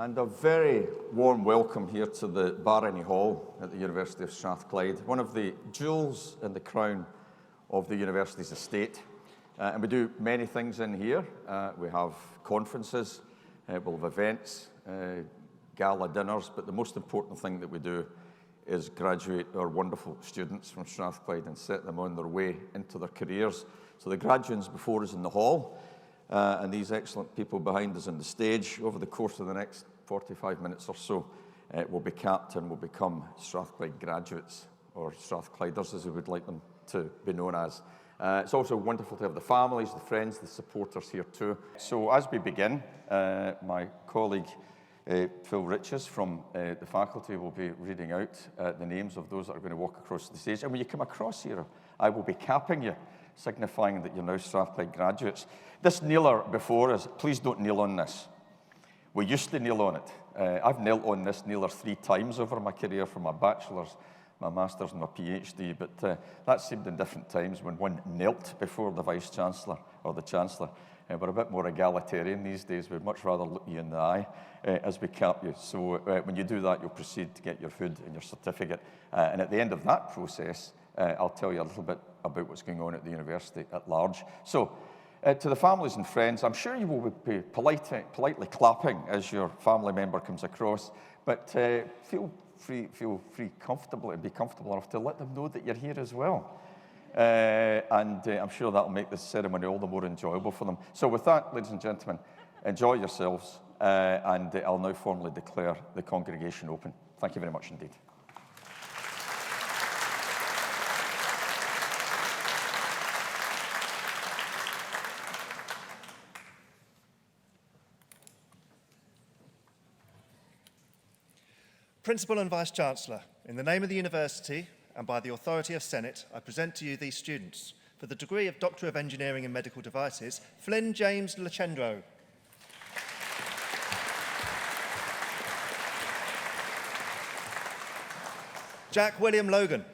And a very warm welcome here to the Barony Hall at the University of Strathclyde, one of the jewels in the crown of the university's estate. And we do many things in here. We have conferences, we'll have events, gala dinners, but the most important thing that we do is graduate our wonderful students from Strathclyde and set them on their way into their careers. So the graduates before us in the hall, and these excellent people behind us on the stage, over the course of the next 45 minutes or so, will be capped and will become Strathclyde graduates, or Strathclyders as we would like them to be known as. It's also wonderful to have the families, the friends, the supporters here too. So as we begin, my colleague Phil Riches from the faculty will be reading out the names of those that are going to walk across the stage. And when you come across here, I will be capping you, signifying that you're now Strathclyde graduates. This kneeler before us, please don't kneel on this. We used to kneel on it. I've knelt on this kneeler 3 times over my career, for my bachelor's, my master's and my PhD, but that seemed in different times when one knelt before the Vice-Chancellor or the Chancellor. We're a bit more egalitarian these days. We'd much rather look you in the eye as we cap you. So when you do that, you'll proceed to get your hood and your certificate. And at the end of that process, I'll tell you a little bit about what's going on at the university at large. So, to the families and friends, I'm sure you will be politely clapping as your family member comes across, but feel comfortable and be comfortable enough to let them know that you're here as well. And I'm sure that'll make this ceremony all the more enjoyable for them. So with that, ladies and gentlemen, enjoy yourselves, and I'll now formally declare the congregation open. Thank you very much indeed. Principal and Vice-Chancellor, in the name of the University and by the authority of Senate, I present to you these students. For the degree of Doctor of Engineering in Medical Devices, Flynn James Lachendro. Jack William Logan.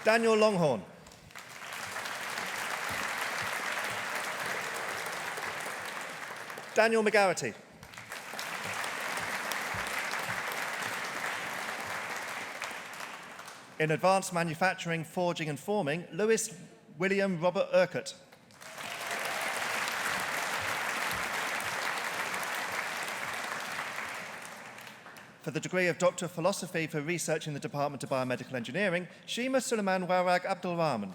Daniel Longhorn. Daniel McGarity. In Advanced Manufacturing, Forging and Forming, Lewis William Robert Urquhart. For the degree of Doctor of Philosophy for Research in the Department of Biomedical Engineering, Shima Suleiman Warag Abdul Rahman.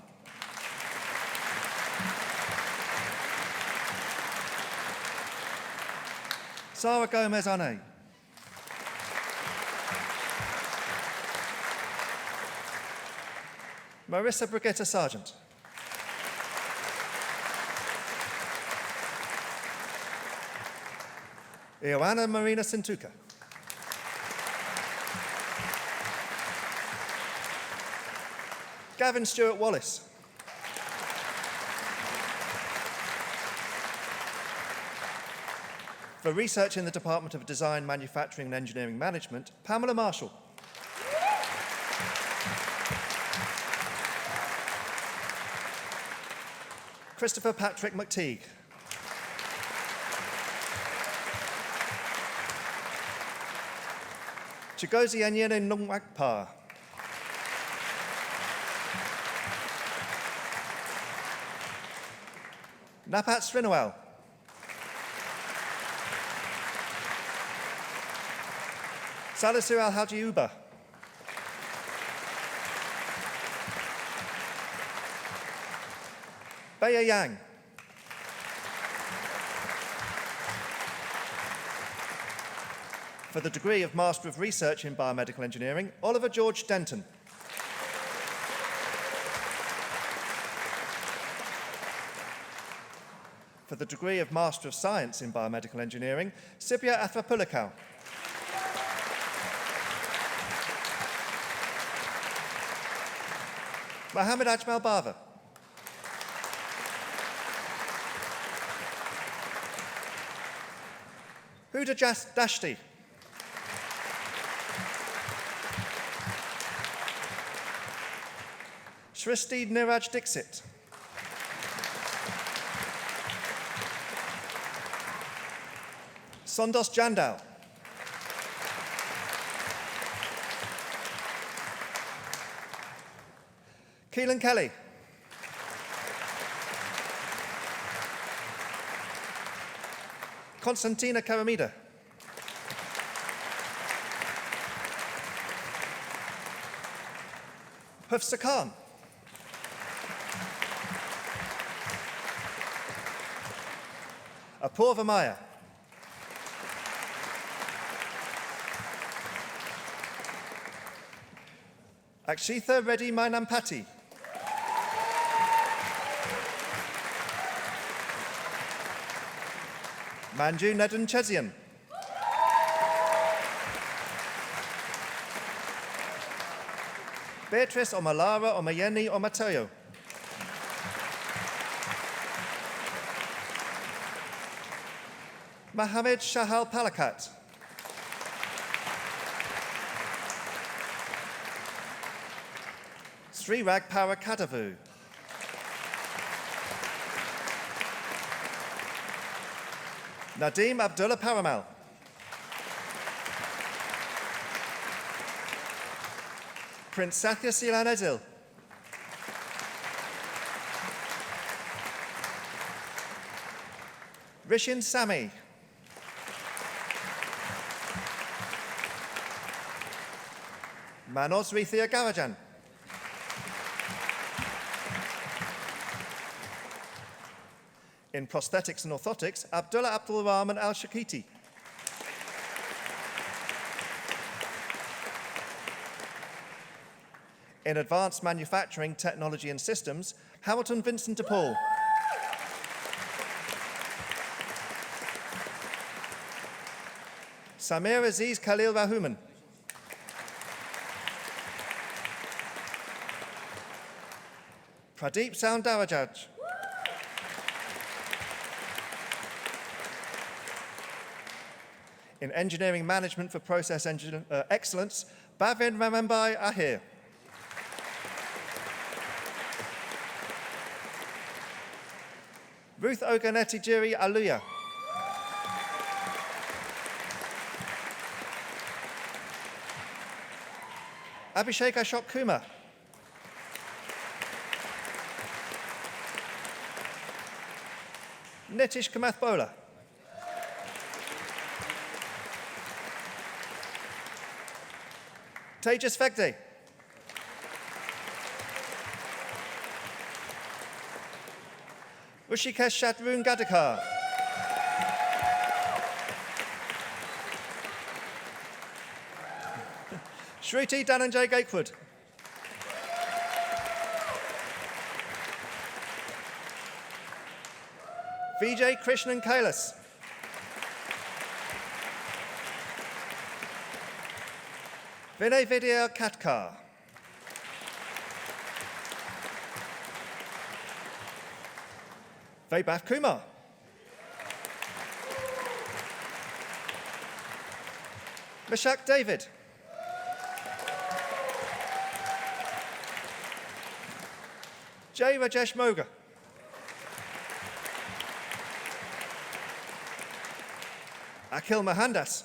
Sarah Gomez-Arnay. Marissa Brigitte Sargent. Ioana Marina Sintuka. Gavin Stewart Wallace. For Research in the Department of Design, Manufacturing and Engineering Management, Pamela Marshall. Christopher Patrick McTeague. Chigozie Anyene Nungwakpa. Napat Srinawal. Salisu Al-Haji Uba. Baya Yang. For the degree of Master of Research in Biomedical Engineering, Oliver George Denton. For the degree of Master of Science in Biomedical Engineering, Sibya Athrapulikau. Mohammed Ajmal Bava. Huda Dashti. Shristi Niraj Dixit. Sondos Jandal. Keelan Kelly. Konstantina Karamida. Hufsa Khan. Apurva Maya. Akshitha Reddy Mainampati. Manju Nedun Chezian. Beatrice Omalara Omayeni Omatayo. Mohammed Shahal Palakat. Sri Ragpara Kadavu. Nadim Abdullah Paramal. Prince Sathya Silan Edil. Rishin Sami. Manos Rithia Garajan. In prosthetics and orthotics, Abdullah Abdul Rahman Al-Shakiti. In advanced manufacturing, technology and systems, Hamilton Vincent de Paul. Samir Aziz Khalil Rahuman. Pradeep Soundarajaj. In engineering management for process excellence, Bhavin Ramambai Ahir. Ruth Oganeti Jiri Aluya. Abhishek Ashok Kumar. Nitish Kamath Bola. Tejas Vegde. Rishikesh Shatrun Gadikar. Shruti Dhananjay Gatewood. Vijay Krishnan Kailas. Vinay Vidya Katkar. Vaibhav Kumar. Mishak David. Jay Rajesh Moga. Akhil Mahandas.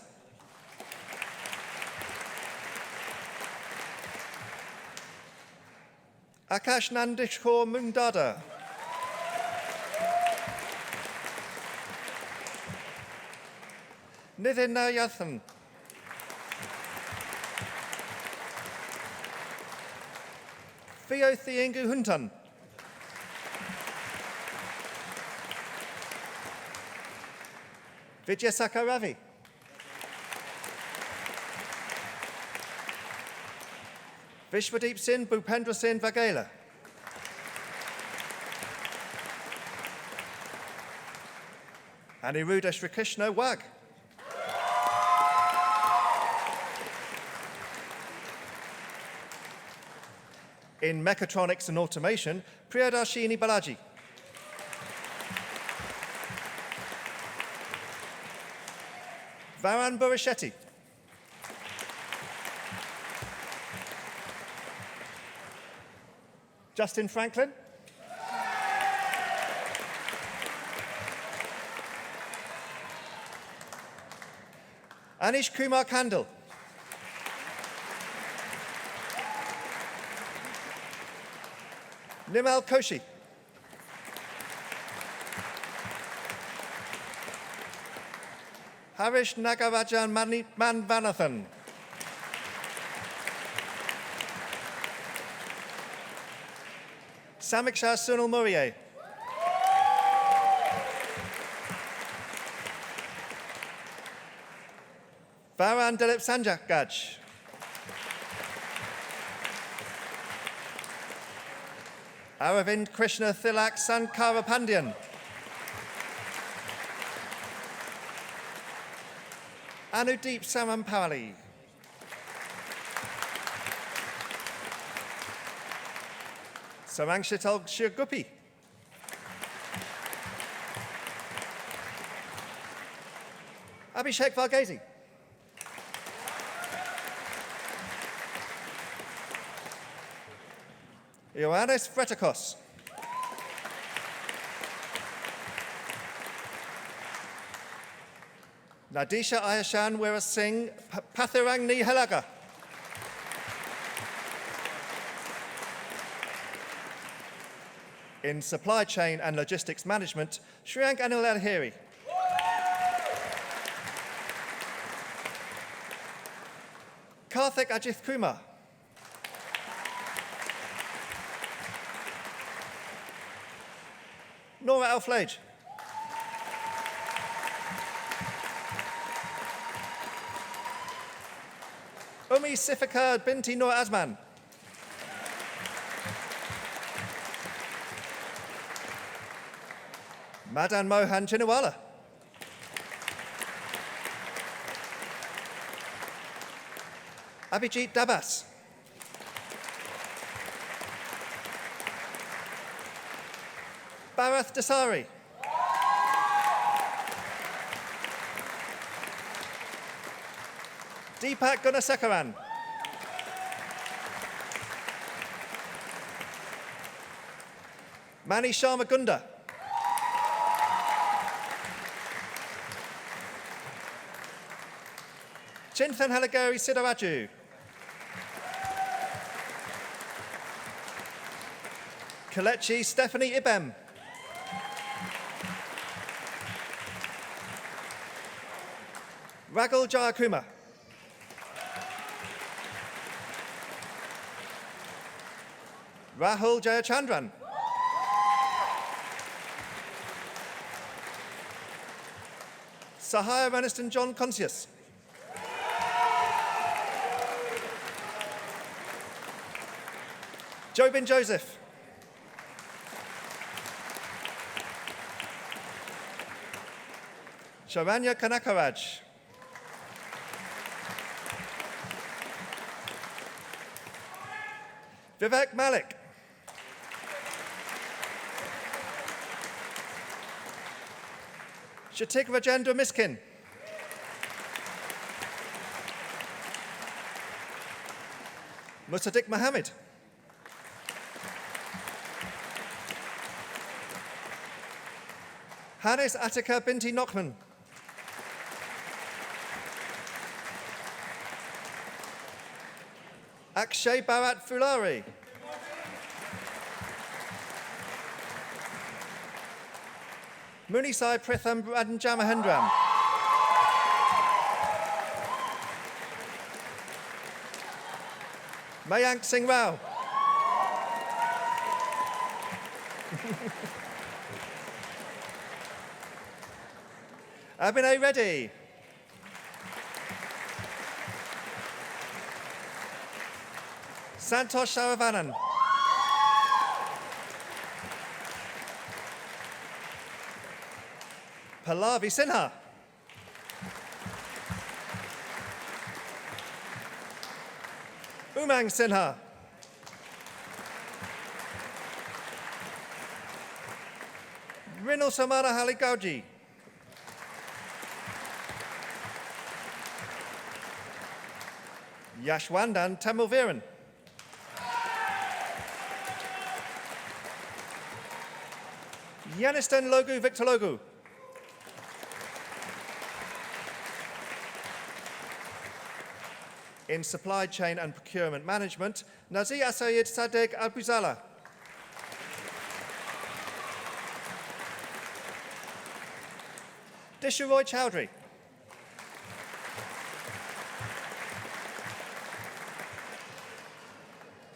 Akash Nandishkor Mundada. Nithin Nayathan. Theo Thiengu Huntan. Vijayasaka Ravi. Vishwadeep Singh Bhupendra Singh Vaghela. Aniruddha Sri Krishna Wag. In mechatronics and automation, Priyadarshini Balaji. Varan Burashetti. Justin Franklin. Anish Kumar Kandal. Nimal Koshi. Harish Nagarajan Manvanathan. Samiksha Sunil Murier. Varan Dilip Sanjakaj. Aravind Krishna Thilak Sankara Pandyan. Anudeep Samampali. Sarangshital Shirgupi. Abhishek Varghese. Ioannis Fretakos. Nadisha Ayashan Wira Singh Pathirangni Helaga. In supply chain and logistics management, Shriyank Anil Alheri. Karthik Ajith Kumar. Nora Alflage. Umi Sifika Binti Noor Azman. Madan Mohan Chinawala. Abhijit Dabas. Bharath Dasari. Deepak Gunasekaran. Mani Sharma Gunda. Chinthan Halagari Sidaraju. Kalechi Stephanie Ibem. Ragul Jayakumar. Rahul Jayachandran. Sahaya Raniston John Concius. Jobin Joseph. Sharanya Kanakaraj. Vivek Malik. Shatik Rajendra Miskin. Musadik Mohammed. Hannes Attika Binti Nockman. Akshay Bharat Fulari. Munisai Pritham Jamahendram. Mayank Singh Rao. Abhinay Reddy. Santosh Saravanan. Pallavi Sinha. Umang Sinha. Rinal Samana Haligauji. Yashwandan Tamilviran. Yanistan Logu Victor Logu. In supply chain and procurement management, Nazi Asayid Sadegh Abuzala. Disharoy Chowdhury.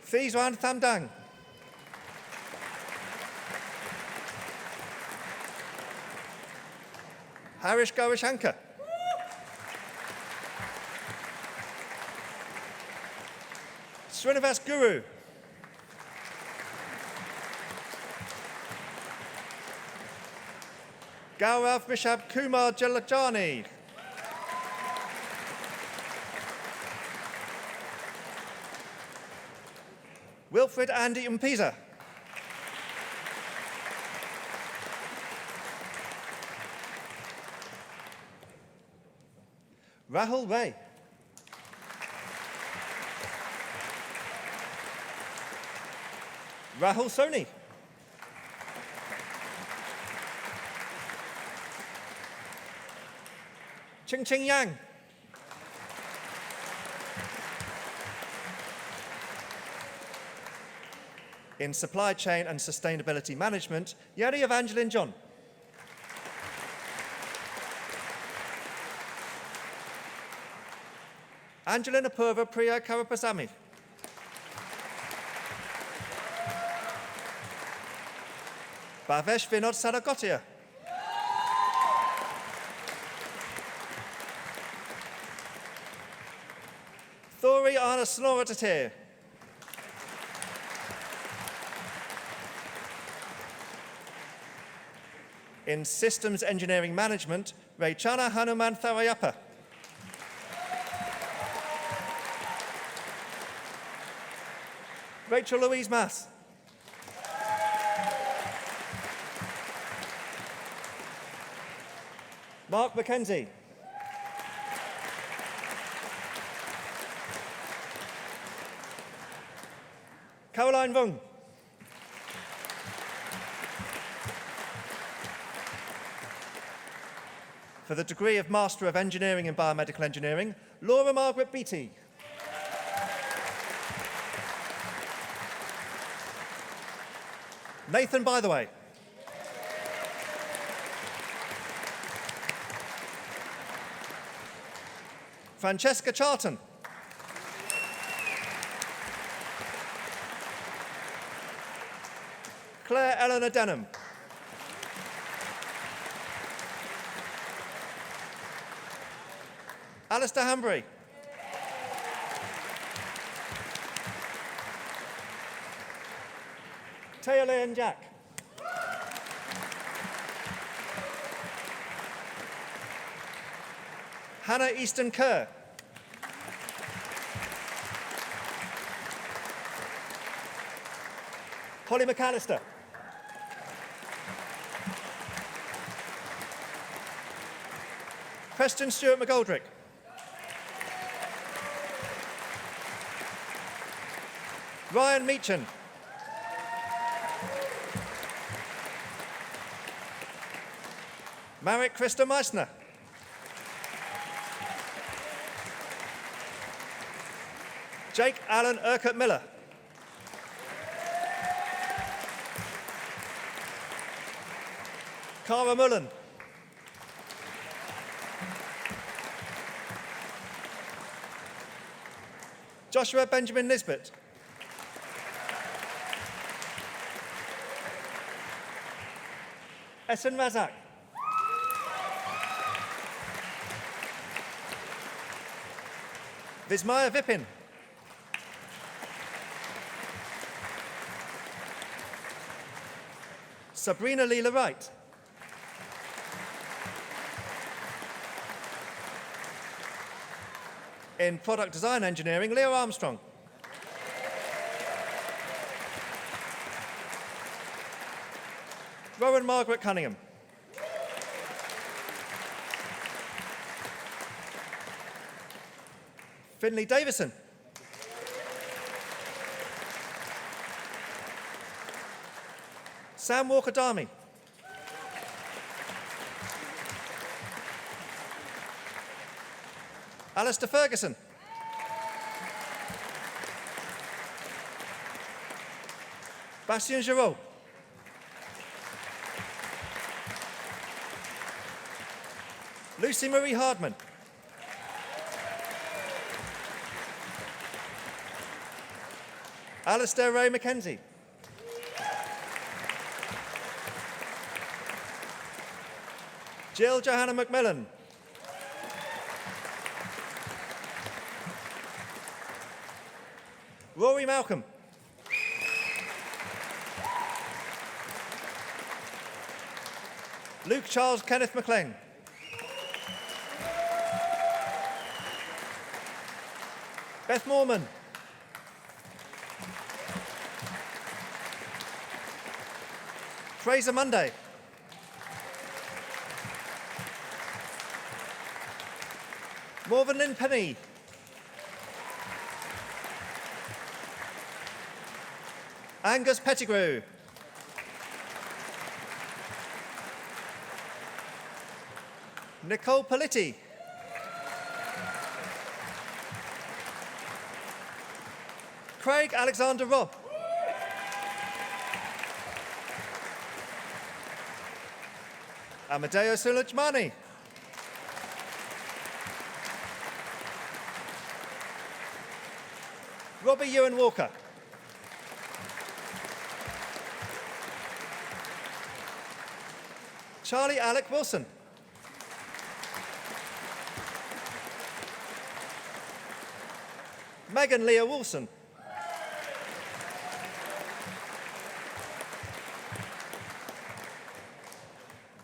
Theesran Thamdang. Harish Gaurashankar. Srinivas Guru. Gaurav Rishabh Kumar Jalajani. Wilfred Andy Mpisa. Rahul Ray. Rahul Soni. Ching Ching Yang. In supply chain and sustainability management, Yeri Evangeline John. Angelina Purva Priya Karapasamy. Bhavesh Vinod Saragotia. Thori Anna Snoratate. In systems engineering management, Raychana Hanuman Tharayappa. Rachel Louise Mass. Mark McKenzie. Caroline Vung. For the degree of Master of Engineering in Biomedical Engineering, Laura Margaret Beattie. Nathan Bytheway. Francesca Charlton. Claire Eleanor Denham. Alistair Hambury. Taya Leon Jack. Hannah Easton Kerr. Holly McAllister. Preston Stewart McGoldrick. Ryan Meachin. Marek Krista Meissner. Jake Allen Urquhart Miller. Cara Mullen. Joshua Benjamin Nisbet. Essen Razak. Vismaya Vipin. Sabrina Leela Wright. In product design engineering, Leo Armstrong. Rowan Margaret Cunningham. Finley Davison. Sam Walker Darmy. Alistair Ferguson. Bastien Giraud. Lucy Marie Hardman. Alistair Ray Mackenzie. Jill Johanna McMillan. Rory Malcolm. Luke Charles Kenneth McLean. Beth Morman. Fraser Monday. Morven Lynn Penny. Angus Pettigrew. Nicole Politti. Craig Alexander Robb. Amadeo Sulejmani. Robbie Ewan Walker. Charlie Alec Wilson. Megan Leah Wilson.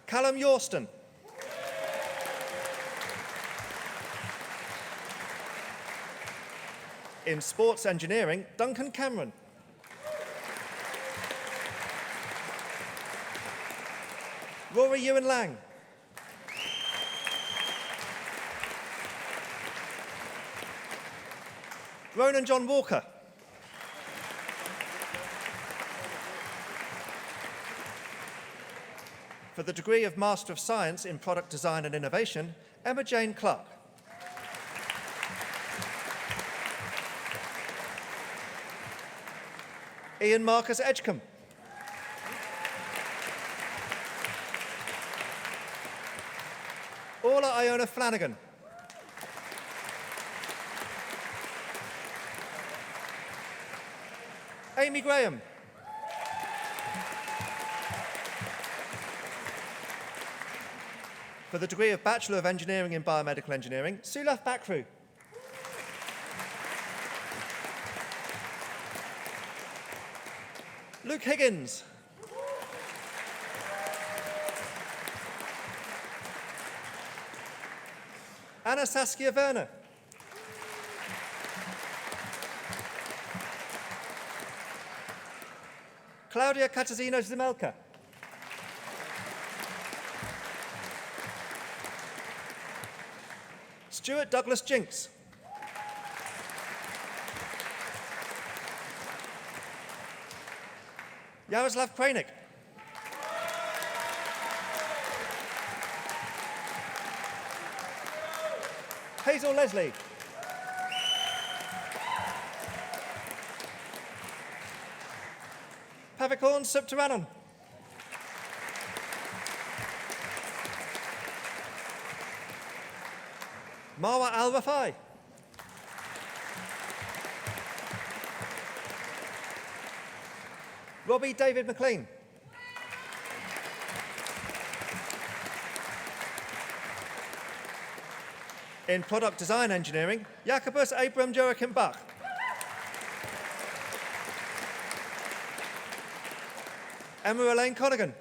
Callum Yorston. In sports engineering, Duncan Cameron. Rory Ewan Lang. Ronan John Walker. For the degree of Master of Science in Product Design and Innovation, Emma Jane Clark. Ian Marcus Edgecombe. Orla Iona Flanagan. Amy Graham. For the degree of Bachelor of Engineering in Biomedical Engineering, Sulaf Bakru. Luke Higgins. Anna Saskia Werner. Claudia Katarzyna Zimelka. Stuart Douglas Jinks. Yaroslav Kranik. Hazel Leslie. Pavicorn Subterranon. Marwa Al-Rafai. Robbie David McLean. In Product Design Engineering, Jacobus Abram Joachim Bach. Emma Elaine Connigan.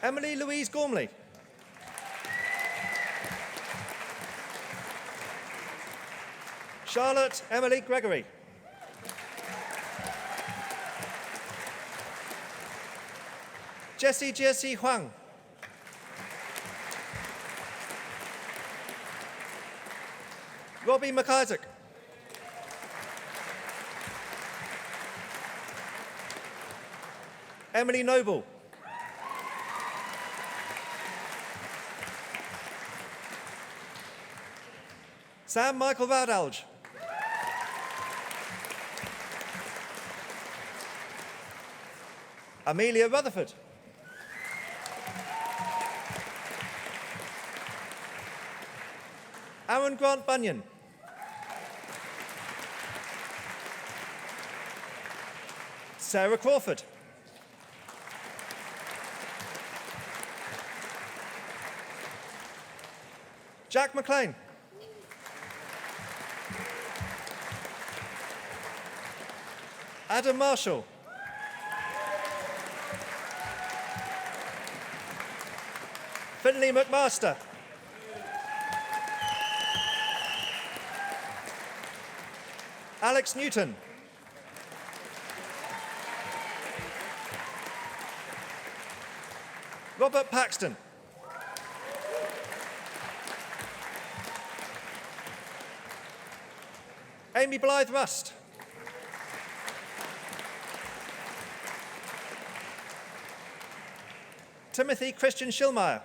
Emily Louise Gormley. Charlotte Emily Gregory. Jessie Huang. Robbie McIsaac. Emily Noble. Sam Michael Raudalge. Amelia Rutherford. Aaron Grant Bunyan. Sarah Crawford. Jack McLean. Adam Marshall. Finley McMaster. Alex Newton. Robert Paxton. Amy Blythe Rust. Timothy Christian Schillmeyer.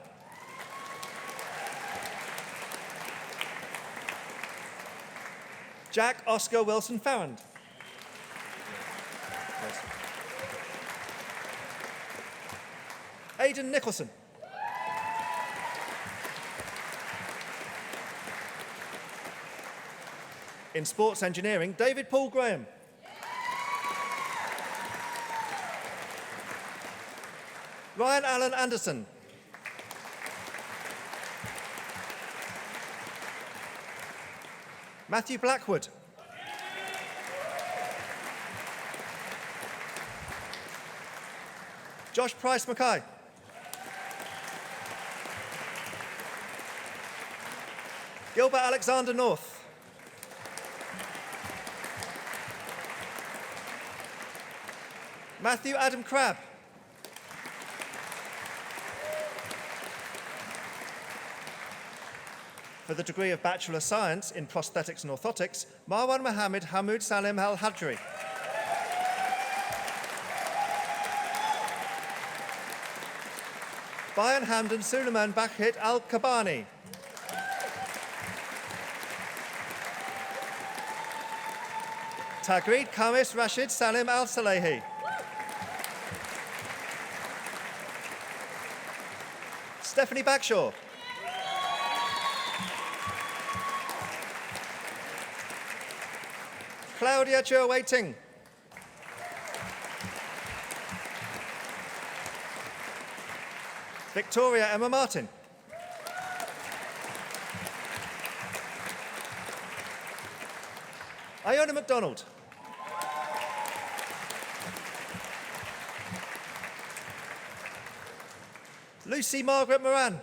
Jack Oscar Wilson Farrand. Aidan Nicholson. In sports engineering, David Paul Graham. Ryan Allen Anderson. Matthew Blackwood. Josh Price Mackay. Gilbert Alexander North. Matthew Adam Crabb. For the degree of Bachelor of Science in Prosthetics and Orthotics, Marwan Mohammed Hamoud Salim Al-Hadri. Bayan Hamdan Suleiman Bakhit Al-Kabani. Tagreed Kamis Rashid Salim Al-Salehi. Stephanie Bagshaw. Claudia Chua Waiting. Victoria Emma Martin. Iona MacDonald. Lucy Margaret Moran.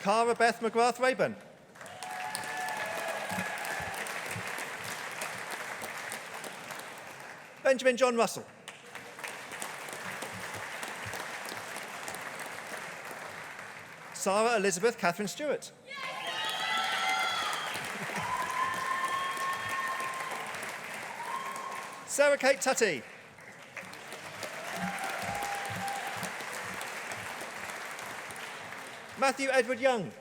Cara Beth McGrath Rayburn. Benjamin John Russell. Sarah Elizabeth Catherine Stewart. Sarah Kate Tutty. Matthew Edward Young.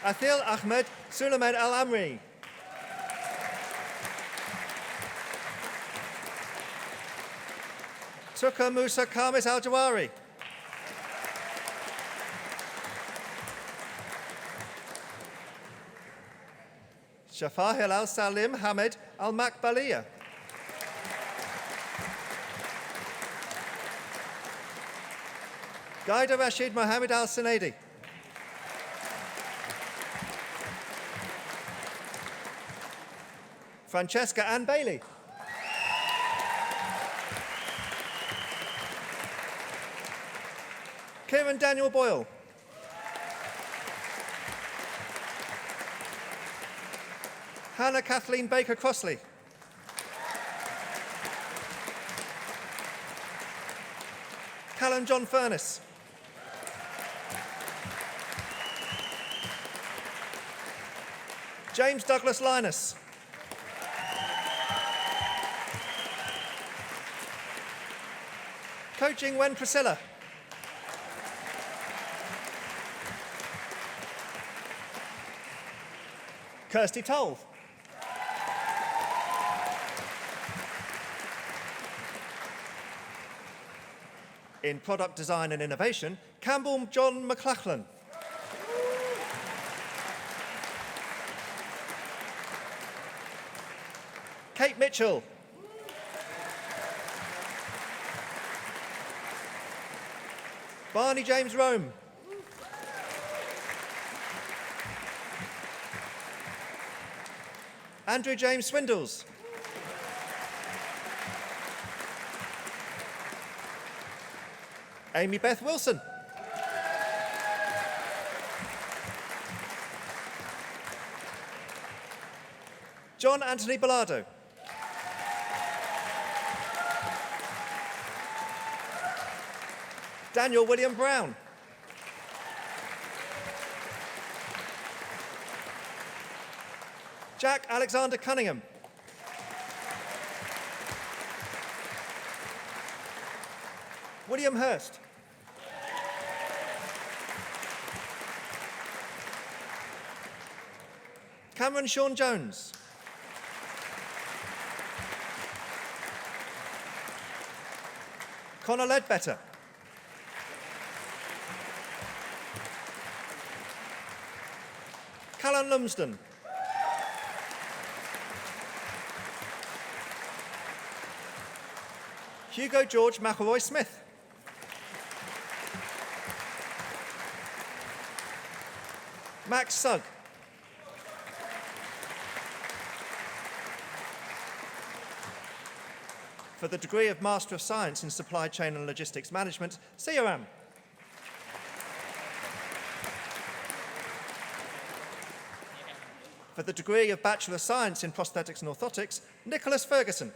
Athil Ahmed Suleiman Al-Amri. Tuka Musa Kamis Al-Jawari. Shafahil Al-Salim Hamid Al-Makbaliya. Gaida Rashid Mohammed Al-Sunaidi. Francesca Ann Bailey. Kieran Daniel Boyle. Hannah Kathleen Baker Crossley. Callum John Furness. James Douglas Linus. Coaching Wen Priscilla. Kirsty Toll. In product design and innovation, Campbell John McLachlan. Kate Mitchell. Barney James Rome. Andrew James Swindles. Amy Beth Wilson. John Anthony Bilardo. Daniel William Brown. Jack Alexander Cunningham. William Hurst. Cameron Sean Jones. Connor Ledbetter. Callan Lumsden. Hugo George McElroy Smith. Max Sugg. For the degree of Master of Science in Supply Chain and Logistics Management, Siaram. For the degree of Bachelor of Science in Prosthetics and Orthotics, Nicholas Ferguson.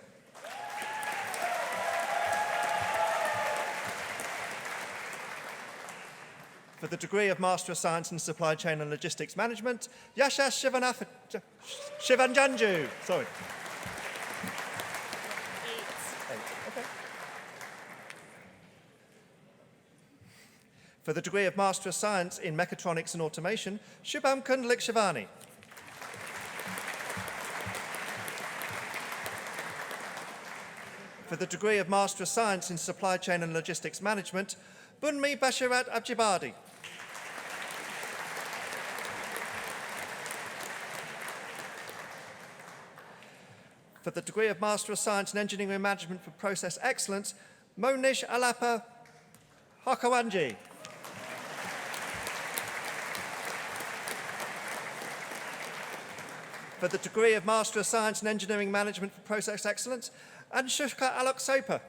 For the degree of Master of Science in Supply Chain and Logistics Management, Yashash Shivanjanju. Sorry. Okay. For the degree of Master of Science in Mechatronics and Automation, Shubham Kundalik Shivani. For the degree of Master of Science in Supply Chain and Logistics Management, Bunmi Bashirat Abjibadi. For the degree of Master of Science in Engineering and Management for Process Excellence, Monish Alapa Hakawanji. For the degree of Master of Science in Engineering Management for Process Excellence, Anshuka Alok Sopa.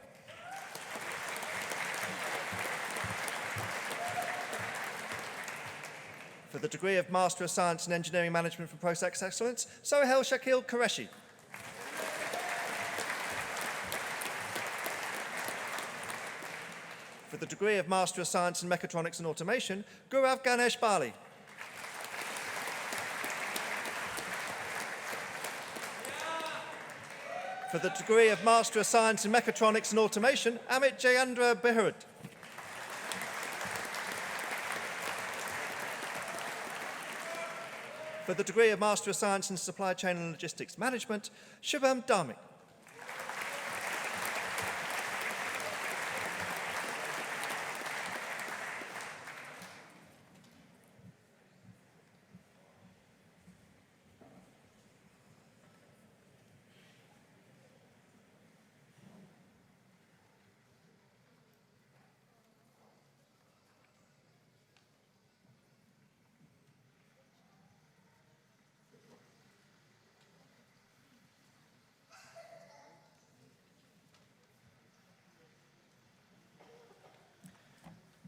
For the degree of Master of Science in Engineering Management for Process Excellence, Sohail Shakil Qureshi. For the degree of Master of Science in Mechatronics and Automation, Gaurav Ganesh Bali. For the degree of Master of Science in Mechatronics and Automation, Amit Jayendra Behurud. For the degree of Master of Science in Supply Chain and Logistics Management, Shubham Dharmik.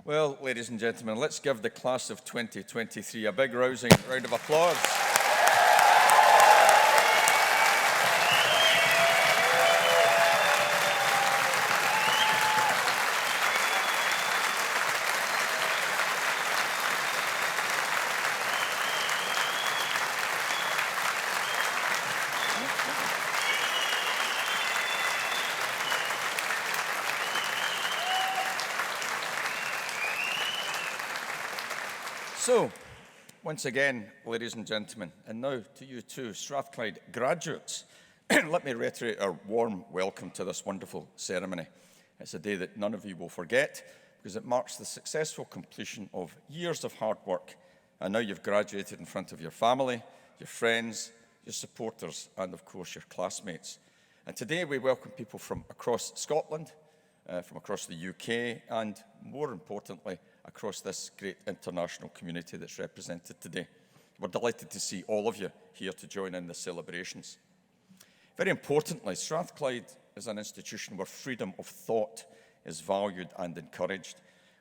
Well, ladies and gentlemen, let's give the class of 2023 a big rousing round of applause. So, once again, ladies and gentlemen, and now to you too, Strathclyde graduates. Let me reiterate our warm welcome to this wonderful ceremony. It's a day that none of you will forget because it marks the successful completion of years of hard work. And now you've graduated in front of your family, your friends, your supporters, and of course your classmates. And today we welcome people from across Scotland, from across the UK, and more importantly, across this great international community that's represented today. We're delighted to see all of you here to join in the celebrations. Very importantly, Strathclyde is an institution where freedom of thought is valued and encouraged.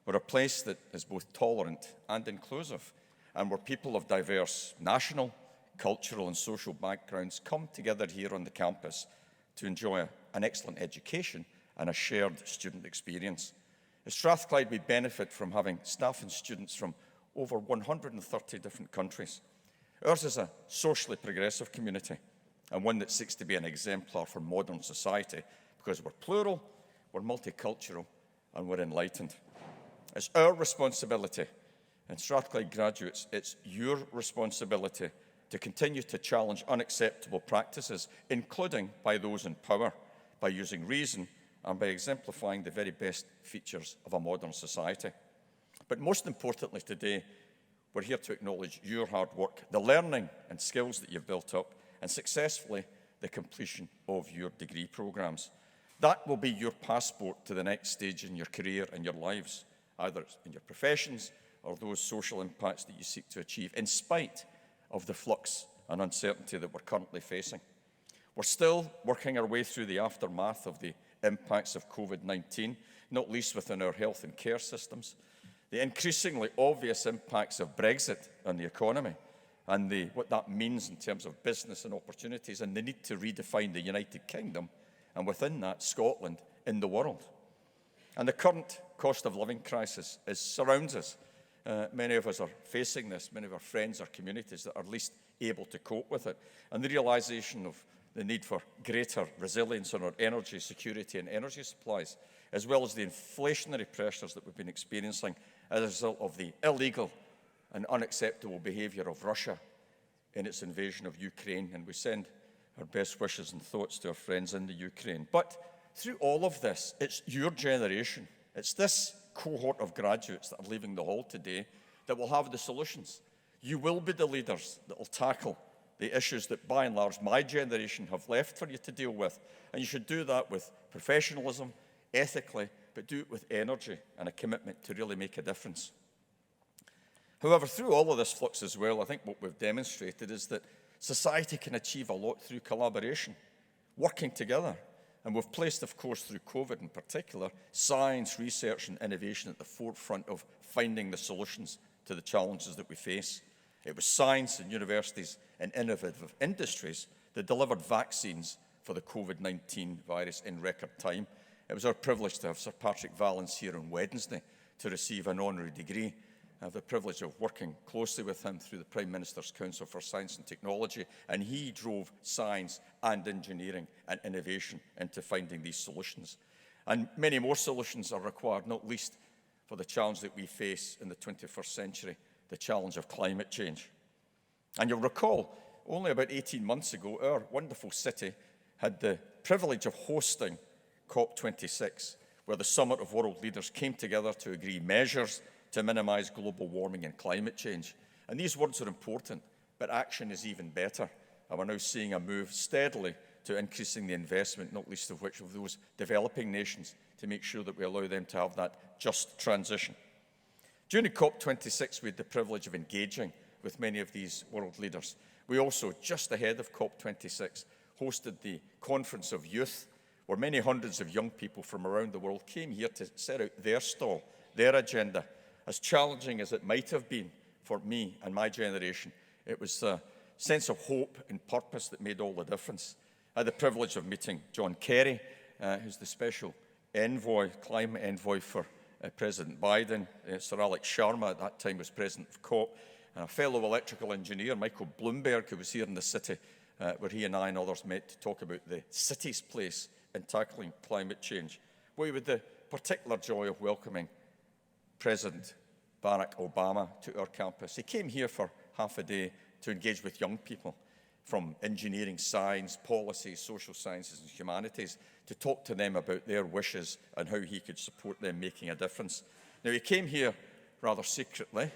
We're a place that is both tolerant and inclusive, and where people of diverse national, cultural and social backgrounds come together here on the campus to enjoy an excellent education and a shared student experience. At Strathclyde, we benefit from having staff and students from over 130 different countries. Ours is a socially progressive community and one that seeks to be an exemplar for modern society because we're plural, we're multicultural and we're enlightened. It's our responsibility, and Strathclyde graduates, it's your responsibility to continue to challenge unacceptable practices, including by those in power, by using reason and by exemplifying the very best features of a modern society. But most importantly today, we're here to acknowledge your hard work, the learning and skills that you've built up, and successfully the completion of your degree programmes. That will be your passport to the next stage in your career and your lives, either in your professions or those social impacts that you seek to achieve, in spite of the flux and uncertainty that we're currently facing. We're still working our way through the aftermath of the impacts of COVID-19, not least within our health and care systems, the increasingly obvious impacts of Brexit on the economy, and what that means in terms of business and opportunities, and the need to redefine the United Kingdom, and within that, Scotland in the world. And the current cost of living crisis surrounds us. Many of us are facing this, many of our friends, our communities that are least able to cope with it, and the realisation of the need for greater resilience on our energy security and energy supplies, as well as the inflationary pressures that we've been experiencing as a result of the illegal and unacceptable behaviour of Russia in its invasion of Ukraine. And we send our best wishes and thoughts to our friends in the Ukraine. But through all of this, it's your generation, it's this cohort of graduates that are leaving the hall today that will have the solutions. You will be the leaders that will tackle the issues that, by and large, my generation have left for you to deal with. And you should do that with professionalism, ethically, but do it with energy and a commitment to really make a difference. However, through all of this flux as well, I think what we've demonstrated is that society can achieve a lot through collaboration, working together. And we've placed, of course, through COVID in particular, science, research and innovation at the forefront of finding the solutions to the challenges that we face. It was science and universities and innovative industries that delivered vaccines for the COVID-19 virus in record time. It was our privilege to have Sir Patrick Vallance here on Wednesday to receive an honorary degree. I have the privilege of working closely with him through the Prime Minister's Council for Science and Technology, and he drove science and engineering and innovation into finding these solutions. And many more solutions are required, not least for the challenge that we face in the 21st century, the challenge of climate change. And you'll recall, only about 18 months ago, our wonderful city had the privilege of hosting COP26, where the summit of world leaders came together to agree measures to minimise global warming and climate change. And these words are important, but action is even better. And we're now seeing a move steadily to increasing the investment, not least of which of those developing nations, to make sure that we allow them to have that just transition. During COP26, we had the privilege of engaging with many of these world leaders. We also, just ahead of COP26, hosted the Conference of Youth, where many hundreds of young people from around the world came here to set out their stall, their agenda. As challenging as it might have been for me and my generation, it was a sense of hope and purpose that made all the difference. I had the privilege of meeting John Kerry, who's the special envoy, climate envoy for President Biden. Sir Alex Sharma at that time was president of COP. And a fellow electrical engineer, Michael Bloomberg, who was here in the city, where he and I and others met to talk about the city's place in tackling climate change. We had the particular joy of welcoming President Barack Obama to our campus. He came here for half a day to engage with young people from engineering, science, policy, social sciences and humanities, to talk to them about their wishes and how he could support them making a difference. Now, he came here rather secretly.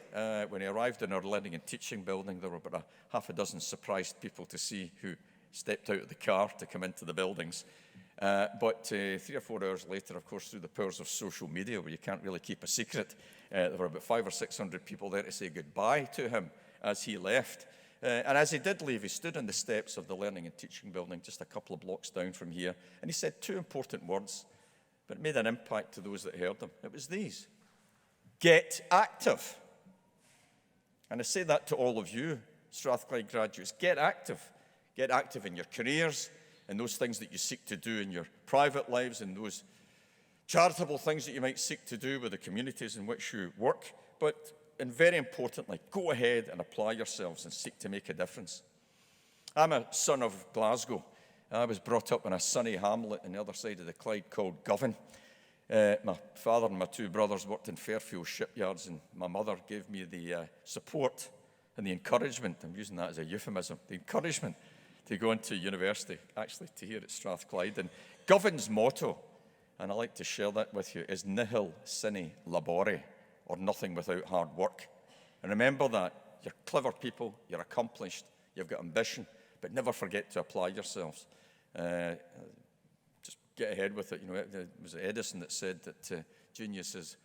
When he arrived in our learning and teaching building, there were about half a dozen surprised people to see who stepped out of the car to come into the buildings. But 3 or 4 hours later, of course, through the powers of social media, where you can't really keep a secret, there were about 500 or 600 people there to say goodbye to him as he left. And as he did leave, he stood on the steps of the learning and teaching building just a couple of blocks down from here, and he said 2 important words, but it made an impact to those that heard them. It was these: get active. And I say that to all of you, Strathclyde graduates. Get active. Get active in your careers, in those things that you seek to do in your private lives, in those charitable things that you might seek to do with the communities in which you work. And very importantly, go ahead and apply yourselves and seek to make a difference. I'm a son of Glasgow. I was brought up in a sunny hamlet on the other side of the Clyde called Govan. My father and my 2 brothers worked in Fairfield shipyards, and my mother gave me the support and the encouragement, I'm using that as a euphemism, the encouragement to go into university, actually to here at Strathclyde. And Govan's motto, and I like to share that with you, is nihil sine labore, or nothing without hard work. And remember that. You're clever people, you're accomplished, you've got ambition, but never forget to apply yourselves. Just get ahead with it. You know, it was Edison that said that genius is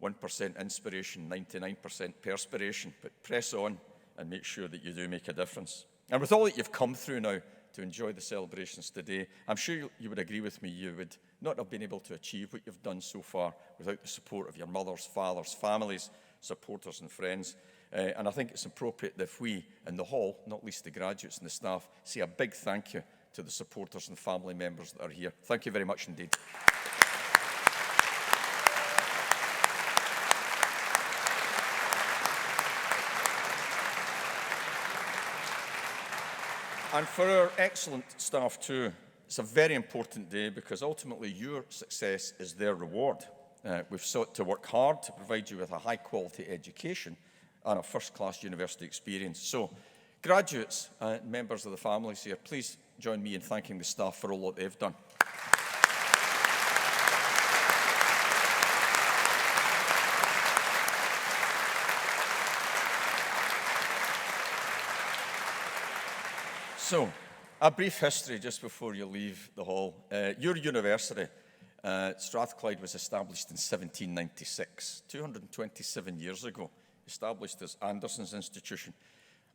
1% inspiration, 99% perspiration, but press on and make sure that you do make a difference. And with all that you've come through now to enjoy the celebrations today, I'm sure you would agree with me, you would not have been able to achieve what you've done so far without the support of your mothers, fathers, families, supporters and friends. And I think it's appropriate that if we in the hall, not least the graduates and the staff, say a big thank you to the supporters and family members that are here. Thank you very much indeed. And for our excellent staff too, it's a very important day because ultimately your success is their reward. We've sought to work hard to provide you with a high-quality education and a first-class university experience. So, graduates and members of the families here, please join me in thanking the staff for all that they've done. So, a brief history just before you leave the hall. Your university, Strathclyde, was established in 1796, 227 years ago, established as Anderson's Institution,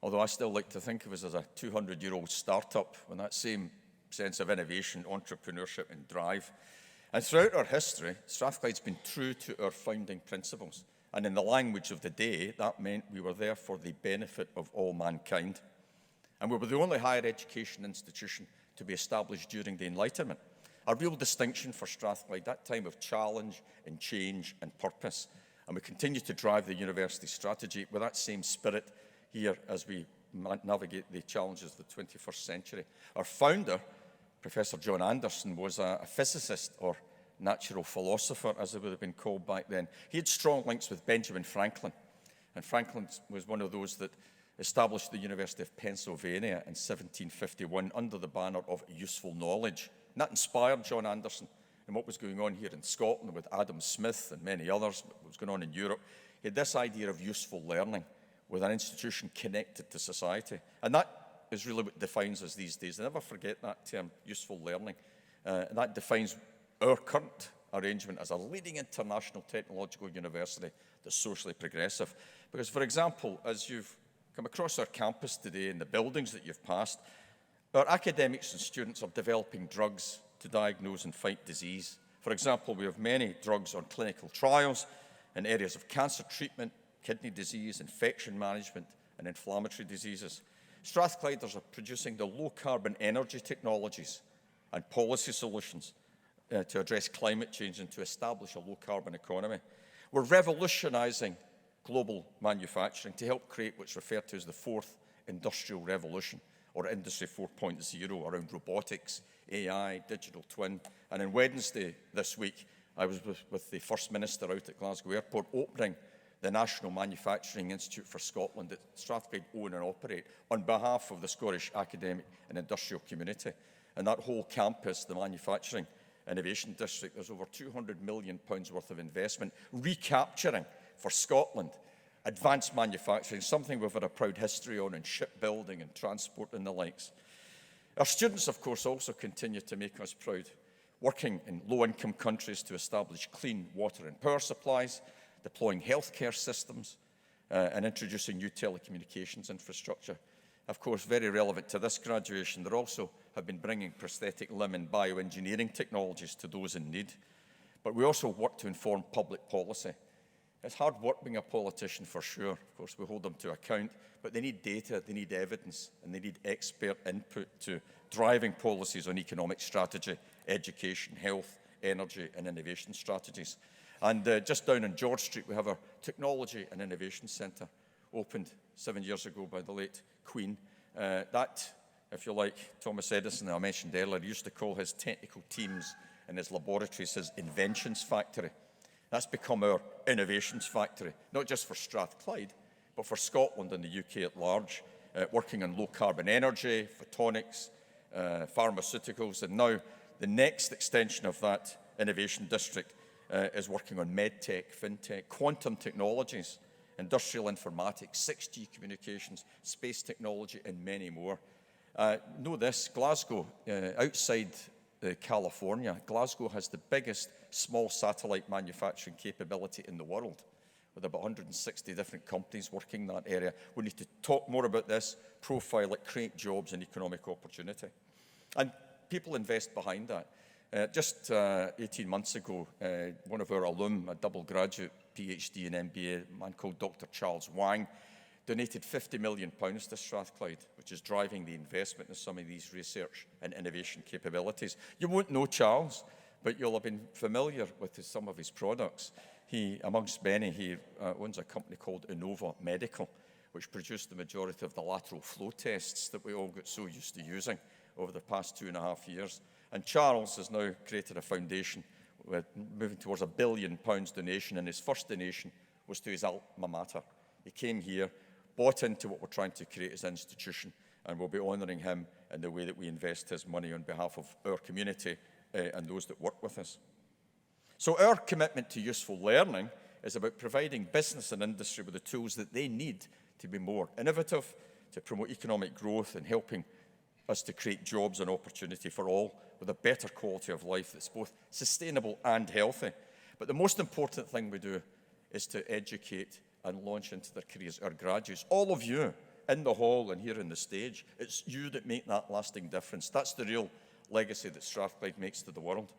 although I still like to think of us as a 200-year-old startup with that same sense of innovation, entrepreneurship and drive. And throughout our history, Strathclyde's been true to our founding principles. And in the language of the day, that meant we were there for the benefit of all mankind. And we were the only higher education institution to be established during the Enlightenment. A real distinction for Strathclyde, that time of challenge and change and purpose. And we continue to drive the university strategy with that same spirit here as we navigate the challenges of the 21st century. Our founder, Professor John Anderson, was a physicist or natural philosopher, as it would have been called back then. He had strong links with Benjamin Franklin. And Franklin was one of those that established the University of Pennsylvania in 1751 under the banner of useful knowledge. And that inspired John Anderson and what was going on here in Scotland with Adam Smith and many others, what was going on in Europe. He had this idea of useful learning with an institution connected to society. And that is really what defines us these days. I never forget that term, useful learning. And that defines our current arrangement as a leading international technological university that's socially progressive. Because, for example, as you've come across our campus today in the buildings that you've passed, our academics and students are developing drugs to diagnose and fight disease. For example, we have many drugs on clinical trials in areas of cancer treatment, kidney disease, infection management, and inflammatory diseases. Strathclyders are producing the low-carbon energy technologies and policy solutions to address climate change and to establish a low-carbon economy. We're revolutionising global manufacturing to help create what's referred to as the fourth industrial revolution, or Industry 4.0, around robotics, AI, digital twin. And on Wednesday this week, I was with the First Minister out at Glasgow Airport opening the National Manufacturing Institute for Scotland that Strathclyde own and operate on behalf of the Scottish academic and industrial community. And that whole campus, the Manufacturing Innovation District, there's over £200 million worth of investment recapturing for Scotland advanced manufacturing, something we've had a proud history on in shipbuilding and transport and the likes. Our students, of course, also continue to make us proud, working in low-income countries to establish clean water and power supplies, deploying healthcare systems, and introducing new telecommunications infrastructure. Of course, very relevant to this graduation, they also have been bringing prosthetic limb and bioengineering technologies to those in need. But we also work to inform public policy. It's hard work being a politician for sure. Of course, we hold them to account, but they need data, they need evidence, and they need expert input to driving policies on economic strategy, education, health, energy, and innovation strategies. And just down on George Street, we have our Technology and Innovation Centre, opened 7 years ago by the late Queen. That, if you like, Thomas Edison, I mentioned earlier, used to call his technical teams in his laboratories his inventions factory. That's become our innovations factory, not just for Strathclyde, but for Scotland and the UK at large, working on low-carbon energy, photonics, pharmaceuticals, and now the next extension of that innovation district is working on medtech, fintech, quantum technologies, industrial informatics, 6G communications, space technology, and many more. Know this, Glasgow, outside California, Glasgow has the biggest small satellite manufacturing capability in the world, with about 160 different companies working in that area. We need to talk more about this, profile it, create jobs and economic opportunity. And people invest behind that. Just 18 months ago, one of our alum, a double graduate, PhD and MBA, a man called Dr. Charles Wang, donated £50 million to Strathclyde, which is driving the investment in some of these research and innovation capabilities. You won't know Charles, but you'll have been familiar with some of his products. He, amongst many, he owns a company called Innova Medical, which produced the majority of the lateral flow tests that we all got so used to using over the past 2.5 years. And Charles has now created a foundation with moving towards £1 billion donation, and his first donation was to his alma mater. He came here, bought into what we're trying to create as an institution, and we'll be honouring him in the way that we invest his money on behalf of our community and those that work with us. So our commitment to useful learning is about providing business and industry with the tools that they need to be more innovative, to promote economic growth, and helping us to create jobs and opportunity for all with a better quality of life that's both sustainable and healthy. But the most important thing we do is to educate and launch into their careers our graduates. All of you in the hall and here on the stage, it's you that make that lasting difference. That's the real legacy that Strathclyde makes to the world.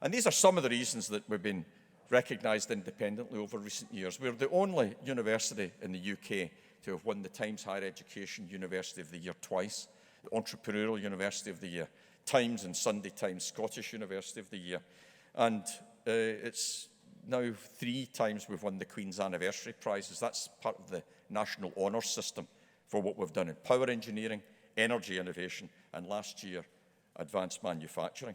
And these are some of the reasons that we've been recognised independently over recent years. We're the only university in the UK to have won the Times Higher Education University of the Year twice, the Entrepreneurial University of the Year, Times and Sunday Times Scottish University of the Year. And it's now 3 times we've won the Queen's Anniversary Prizes. That's part of the national honours system for what we've done in power engineering, energy innovation, and last year, advanced manufacturing.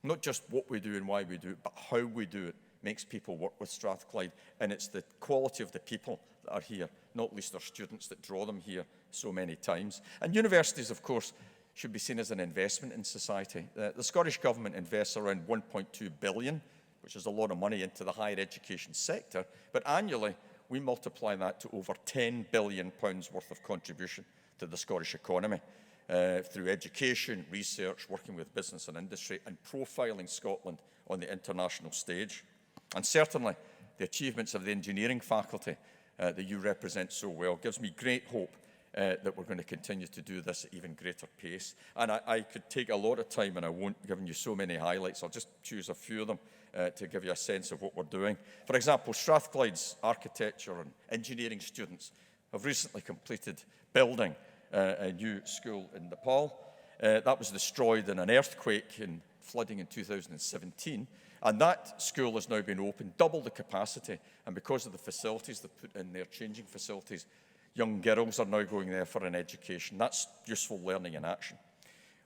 Not just what we do and why we do it, but how we do it makes people work with Strathclyde. And it's the quality of the people that are here, not least our students, that draw them here so many times. And universities, of course, should be seen as an investment in society. The Scottish Government invests around £1.2 billion, which is a lot of money, into the higher education sector. But annually, we multiply that to over £10 billion worth of contribution to the Scottish economy through education, research, working with business and industry, and profiling Scotland on the international stage. And certainly, the achievements of the engineering faculty that you represent so well gives me great hope that we're going to continue to do this at even greater pace. And I could take a lot of time, and I won't, giving you so many highlights. I'll just choose a few of them to give you a sense of what we're doing. For example, Strathclyde's architecture and engineering students have recently completed building a new school in Nepal. That was destroyed in an earthquake and flooding in 2017. And that school has now been opened, double the capacity. And because of the facilities they've put in there, changing facilities, young girls are now going there for an education. That's useful learning in action.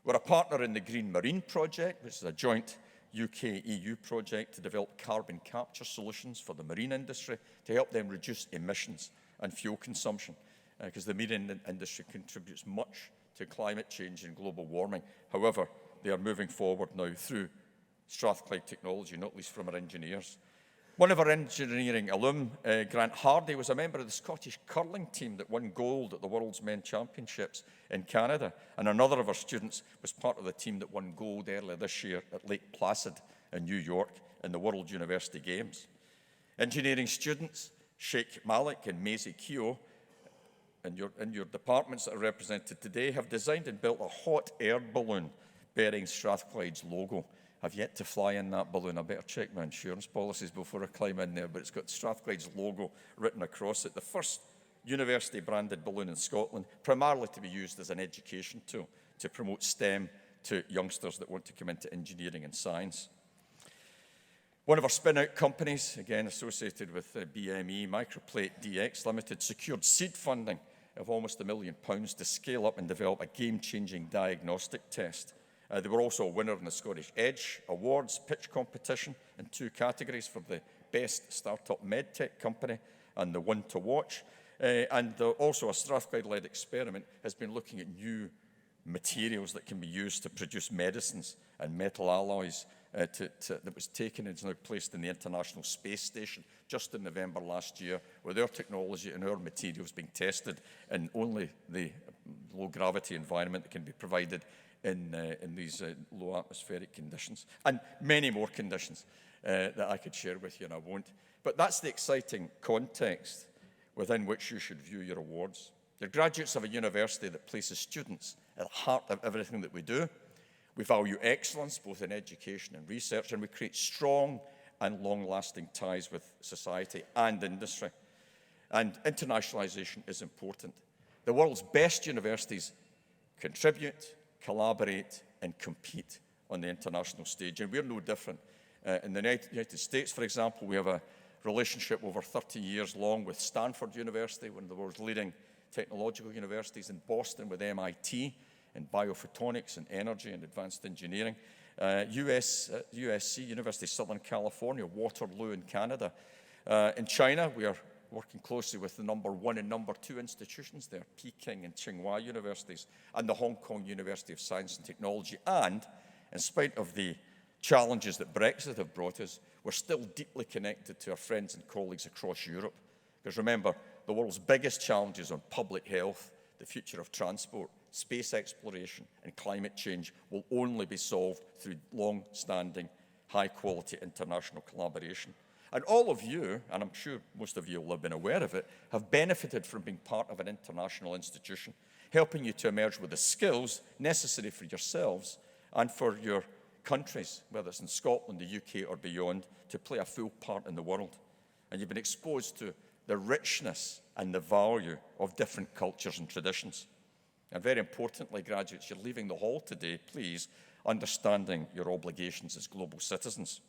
We're a partner in the Green Marine Project, which is a joint UK-EU project to develop carbon capture solutions for the marine industry to help them reduce emissions and fuel consumption, because the marine industry contributes much to climate change and global warming. However, they are moving forward now through Strathclyde technology, not least from our engineers. One of our engineering alum, Grant Hardy, was a member of the Scottish curling team that won gold at the World's Men Championships in Canada. And another of our students was part of the team that won gold earlier this year at Lake Placid in New York in the World University Games. Engineering students, Sheikh Malik and Maisie Keogh, in your departments that are represented today, have designed and built a hot air balloon bearing Strathclyde's logo. I've yet to fly in that balloon. I better check my insurance policies before I climb in there, but it's got Strathclyde's logo written across it. The first university-branded balloon in Scotland, primarily to be used as an education tool to promote STEM to youngsters that want to come into engineering and science. One of our spin-out companies, again associated with BME, Microplate DX Limited, secured seed funding of almost £1 million to scale up and develop a game-changing diagnostic test. They were also a winner in the Scottish Edge Awards pitch competition in 2 categories for the Best Startup MedTech Company and the One to Watch. Also a Strathclyde-led experiment has been looking at new materials that can be used to produce medicines and metal alloys that was taken and is now placed in the International Space Station just in November last year, with our technology and our materials being tested in only the low-gravity environment that can be provided in these low atmospheric conditions, and many more conditions that I could share with you, and I won't. But that's the exciting context within which you should view your awards. You're graduates of a university that places students at the heart of everything that we do. We value excellence both in education and research, and we create strong and long-lasting ties with society and industry. And internationalization is important. The world's best universities contribute, collaborate and compete on the international stage, and we're no different. In the United States, for example, we have a relationship over 30 years long with Stanford University, one of the world's leading technological universities, in Boston with MIT in biophotonics and energy and advanced engineering, USC, University of Southern California, Waterloo in Canada. In China, we are working closely with the #1 and #2 institutions there, Peking and Tsinghua universities, and the Hong Kong University of Science and Technology. And in spite of the challenges that Brexit have brought us, we're still deeply connected to our friends and colleagues across Europe. Because remember, the world's biggest challenges on public health, the future of transport, space exploration, and climate change will only be solved through long-standing, high-quality international collaboration. And all of you, and I'm sure most of you will have been aware of it, have benefited from being part of an international institution, helping you to emerge with the skills necessary for yourselves and for your countries, whether it's in Scotland, the UK, or beyond, to play a full part in the world. And you've been exposed to the richness and the value of different cultures and traditions. And very importantly, graduates, you're leaving the hall today, please, understanding your obligations as global citizens.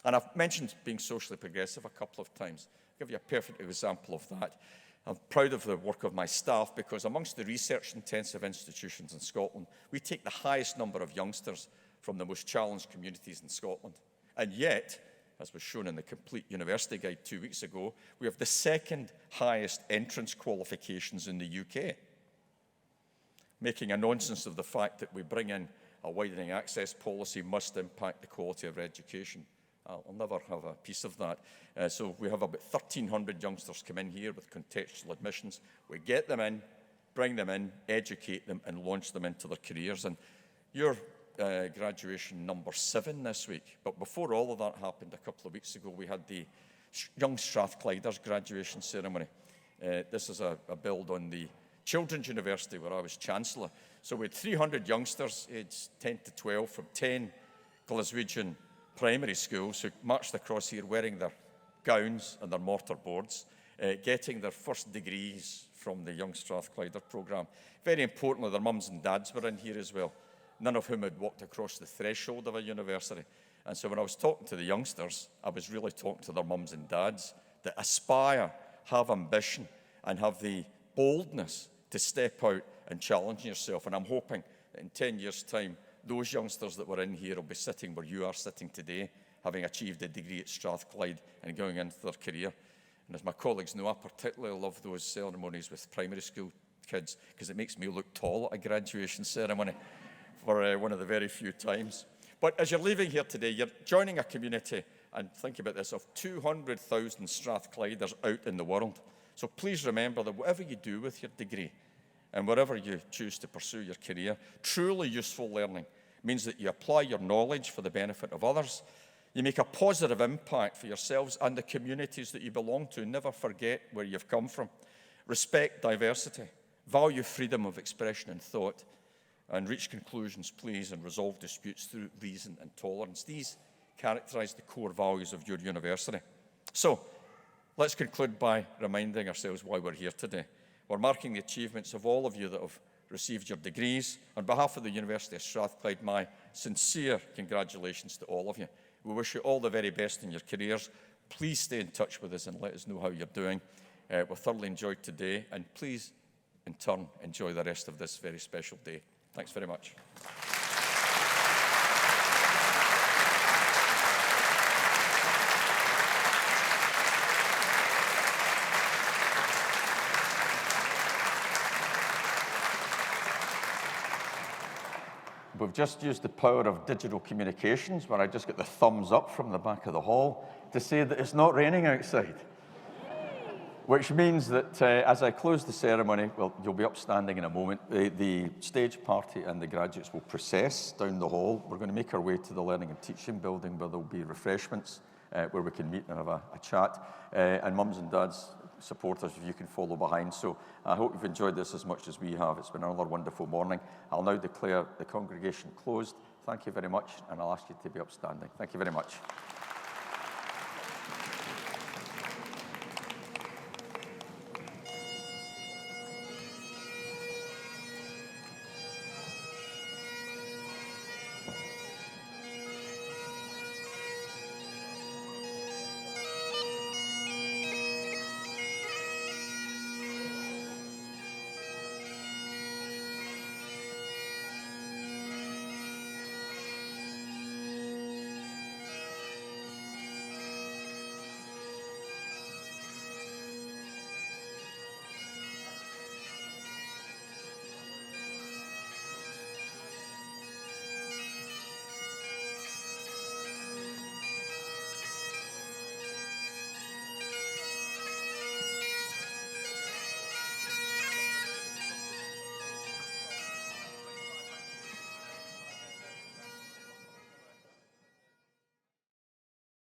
And I've mentioned being socially progressive a couple of times. I'll give you a perfect example of that. I'm proud of the work of my staff because amongst the research-intensive institutions in Scotland, we take the highest number of youngsters from the most challenged communities in Scotland. And yet, as was shown in the Complete University Guide 2 weeks ago, we have the second highest entrance qualifications in the UK, making a nonsense of the fact that we bring in a widening access policy must impact the quality of our education. I'll never have a piece of that. So we have about 1,300 youngsters come in here with contextual admissions. We get them in, bring them in, educate them, and launch them into their careers. And you're graduation #7 this week. But before all of that happened, a couple of weeks ago, we had the Young Strathclyders graduation ceremony. This is a build on the Children's University where I was Chancellor. So we had 300 youngsters aged 10 to 12 from 10 Glaswegian primary schools who marched across here wearing their gowns and their mortar boards, getting their first degrees from the Young Strathclyder programme. Very importantly, their mums and dads were in here as well, none of whom had walked across the threshold of a university. And so when I was talking to the youngsters, I was really talking to their mums and dads that aspire, have ambition, and have the boldness to step out and challenge yourself. And I'm hoping that in 10 years' time, those youngsters that were in here will be sitting where you are sitting today, having achieved a degree at Strathclyde and going into their career. And as my colleagues know, I particularly love those ceremonies with primary school kids because it makes me look tall at a graduation ceremony for one of the very few times. But as you're leaving here today, you're joining a community, and think about this, of 200,000 Strathclyders out in the world. So please remember that whatever you do with your degree and wherever you choose to pursue your career, truly useful learning means that you apply your knowledge for the benefit of others. You make a positive impact for yourselves and the communities that you belong to. Never forget where you've come from. Respect diversity. Value freedom of expression and thought. And reach conclusions, please, and resolve disputes through reason and tolerance. These characterise the core values of your university. So, let's conclude by reminding ourselves why we're here today. We're marking the achievements of all of you that have received your degrees. On behalf of the University of Strathclyde, my sincere congratulations to all of you. We wish you all the very best in your careers. Please stay in touch with us and let us know how you're doing. We've thoroughly enjoyed today, and please, in turn, enjoy the rest of this very special day. Thanks very much. We've just used the power of digital communications, where I just get the thumbs up from the back of the hall to say that it's not raining outside. Which means that as I close the ceremony, well, you'll be upstanding in a moment, the stage party and the graduates will process down the hall. We're going to make our way to the Learning and Teaching building, where there'll be refreshments, where we can meet and have a chat. And mums and dads, supporters, if you can follow behind. So I hope you've enjoyed this as much as we have. It's been another wonderful morning. I'll now declare the congregation closed. Thank you very much, and I'll ask you to be upstanding. Thank you very much.